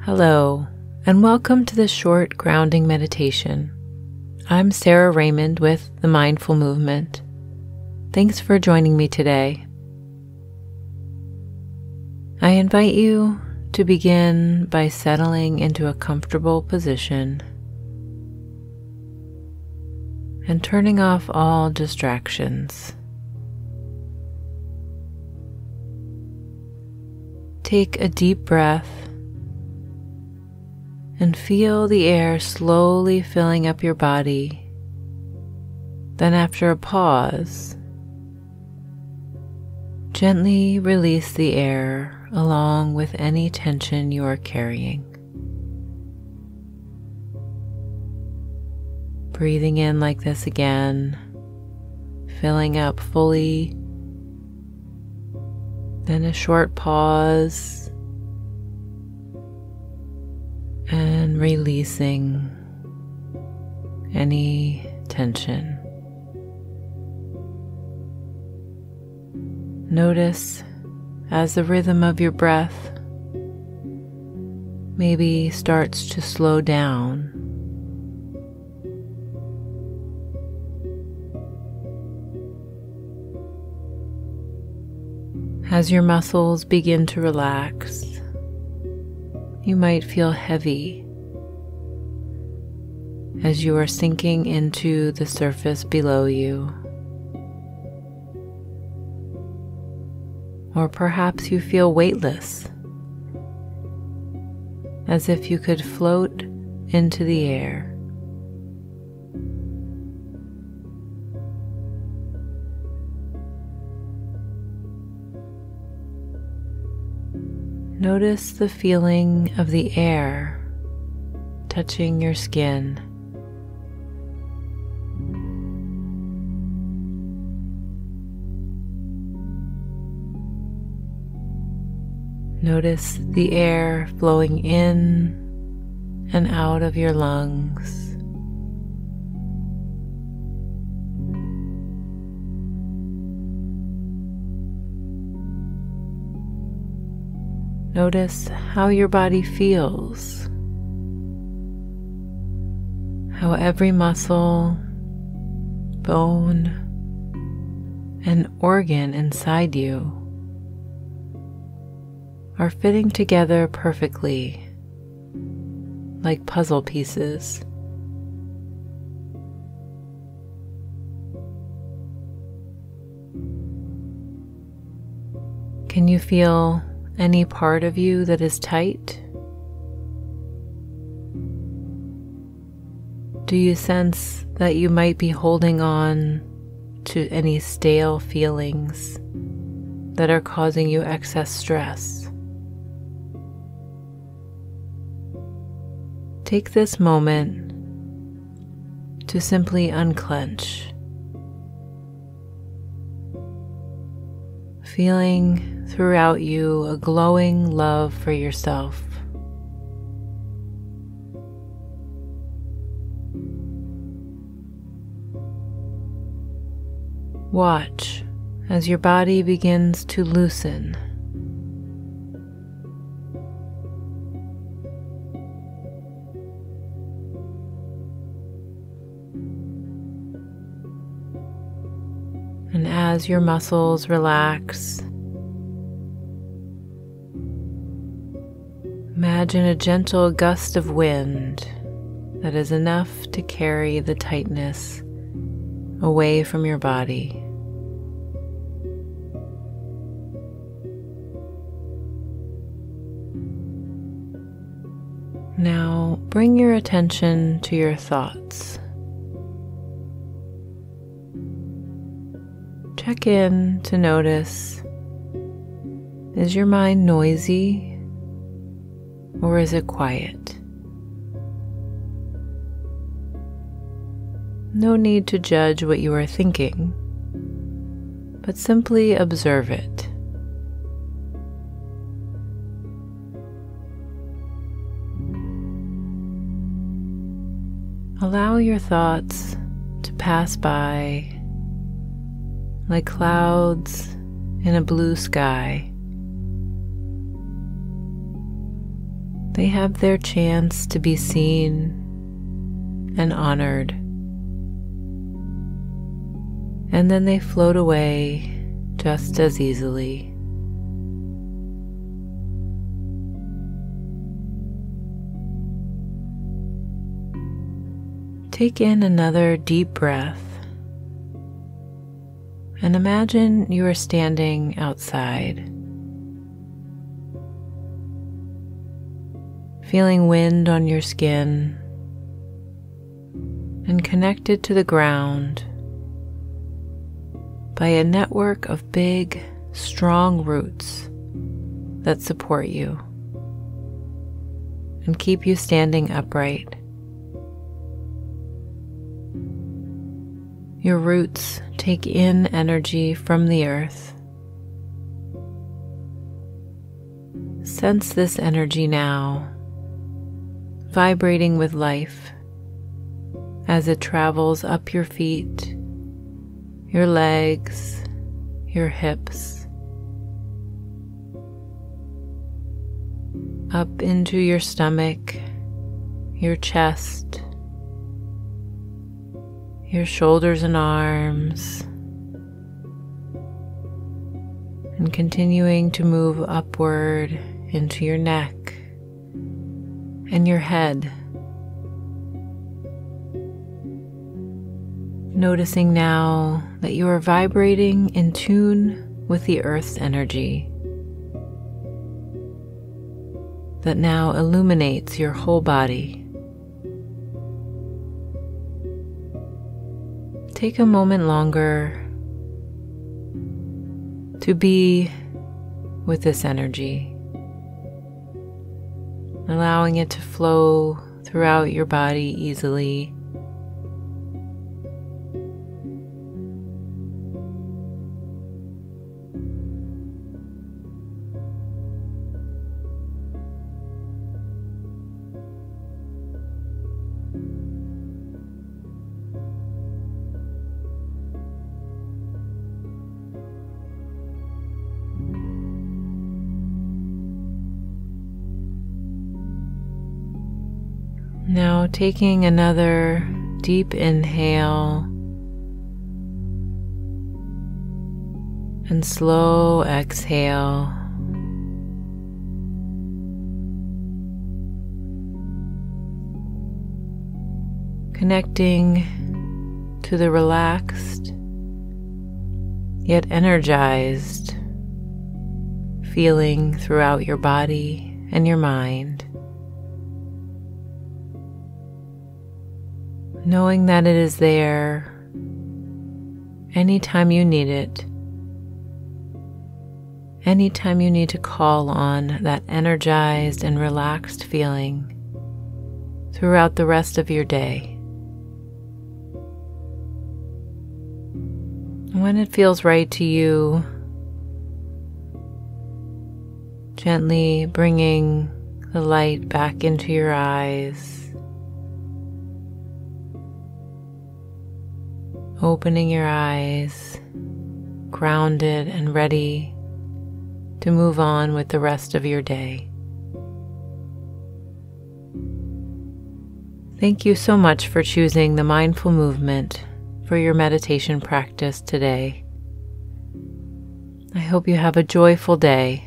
Hello, and welcome to this short grounding meditation. I'm Sara Raymond with The Mindful Movement. Thanks for joining me today. I invite you to begin by settling into a comfortable position and turning off all distractions. Take a deep breath and feel the air slowly filling up your body. Then after a pause, gently release the air along with any tension you are carrying. Breathing in like this again, filling up fully. Then a short pause and releasing any tension. Notice as the rhythm of your breath maybe starts to slow down. As your muscles begin to relax, you might feel heavy as you are sinking into the surface below you. Or perhaps you feel weightless, as if you could float into the air. Notice the feeling of the air touching your skin. Notice the air flowing in and out of your lungs. Notice how your body feels, how every muscle, bone, and organ inside you are fitting together perfectly, like puzzle pieces. Can you feel any part of you that is tight? Do you sense that you might be holding on to any stale feelings that are causing you excess stress? Take this moment to simply unclench, feeling throughout you a glowing love for yourself. Watch as your body begins to loosen. And as your muscles relax, imagine a gentle gust of wind that is enough to carry the tightness away from your body. Now bring your attention to your thoughts. Check in to notice, is your mind noisy? Or is it quiet? No need to judge what you are thinking, but simply observe it. Allow your thoughts to pass by like clouds in a blue sky. They have their chance to be seen and honored. And then they float away just as easily. Take in another deep breath and imagine you are standing outside, feeling wind on your skin and connected to the ground by a network of big, strong roots that support you and keep you standing upright. Your roots take in energy from the earth. Sense this energy now, vibrating with life as it travels up your feet, your legs, your hips, up into your stomach, your chest, your shoulders and arms, and continuing to move upward into your neck and your head. Noticing now that you are vibrating in tune with the earth's energy that now illuminates your whole body. Take a moment longer to be with this energy, allowing it to flow throughout your body easily. Now taking another deep inhale and slow exhale. Connecting to the relaxed yet energized feeling throughout your body and your mind. Knowing that it is there anytime you need it, anytime you need to call on that energized and relaxed feeling throughout the rest of your day. When it feels right to you, gently bringing the light back into your eyes, opening your eyes, grounded and ready to move on with the rest of your day. Thank you so much for choosing the mindful movement for your meditation practice today. I hope you have a joyful day.